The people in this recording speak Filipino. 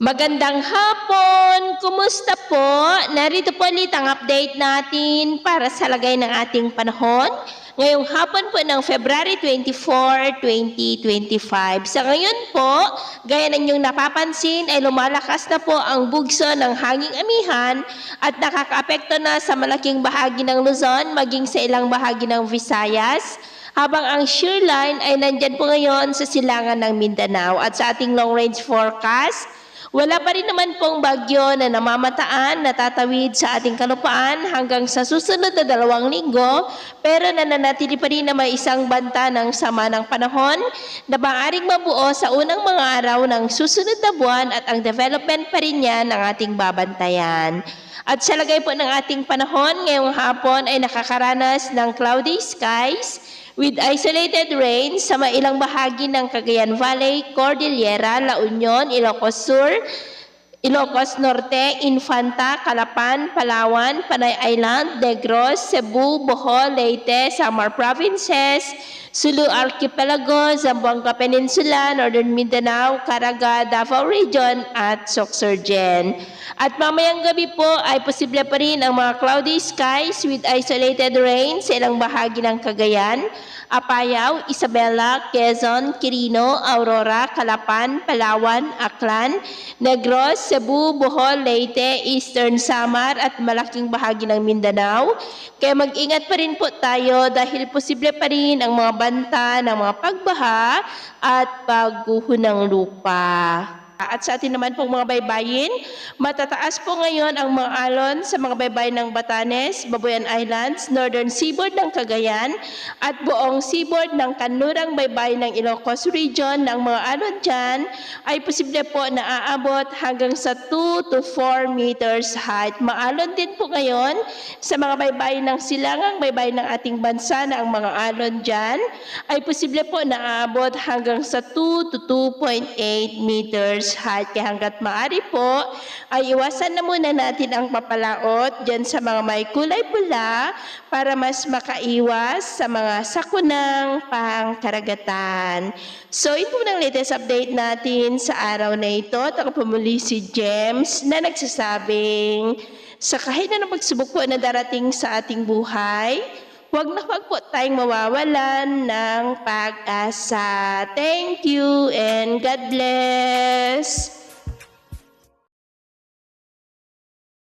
Magandang hapon! Kumusta po? Narito po ulit ang update natin para sa lagay ng ating panahon. Ngayong hapon po ng February 24, 2025. Sa ngayon po, gaya ng inyong napapansin ay lumalakas na po ang bugso ng hanging amihan at nakakaapekto na sa malaking bahagi ng Luzon maging sa ilang bahagi ng Visayas. Habang ang shear line ay nandyan po ngayon sa silangan ng Mindanao at sa ating long range forecast, wala pa rin naman pong bagyo na namamataan, natatawid sa ating kalupaan hanggang sa susunod na 2 linggo, pero nananatili pa rin na may isang banta ng sama ng panahon na maaaring mabuo sa unang mga araw ng susunod na buwan at ang development pa rin yan ang ating babantayan. At sa lagay po ng ating panahon, ngayong hapon ay nakakaranas ng cloudy skies with isolated rain sa mailang bahagi ng Cagayan Valley, Cordillera, La Union, Ilocos Sur, Ilocos Norte, Infanta, Calapan, Palawan, Panay Island, Negros, Cebu, Bohol, Leyte, Samar Provinces, Sulu Archipelago, Zamboanga Peninsula, Northern Mindanao, Caraga, Davao Region, at Sorsogon. At mamayang gabi po ay posible pa rin ang mga cloudy skies with isolated rain sa ilang bahagi ng Cagayan, Apayao, Isabela, Quezon, Quirino, Aurora, Calapan, Palawan, Aklan, Negros, Cebu, Bohol, Leyte, Eastern Samar at malaking bahagi ng Mindanao. Kaya mag-ingat pa rin po tayo dahil posible pa rin ang mga banta ng mga pagbaha at pagguho ng lupa. At sa atin naman pong mga baybayin, matataas po ngayon ang mga alon sa mga baybayin ng Batanes, Babuyan Islands, Northern Seaboard ng Cagayan, at buong seaboard ng kanlurang baybayin ng Ilocos Region. Ng mga alon dyan ay posible po na aabot hanggang sa 2 to 4 meters height. Maalon din po ngayon sa mga baybayin ng silangang baybayin ng ating bansa na ang mga alon dyan ay posible po na aabot hanggang sa 2 to 2.8 meters height. Kaya hanggat maaari po ay iwasan na muna natin ang papalaot dyan sa mga may kulay pula para mas makaiwas sa mga sakunang pangkaragatan. So ito po ng latest update natin sa araw na ito. At ako po muli si James na nagsasabing sa kahit na pagsubok po na darating sa ating buhay, huwag na huwag po tayong mawawalan ng pag-asa. Thank you and God bless.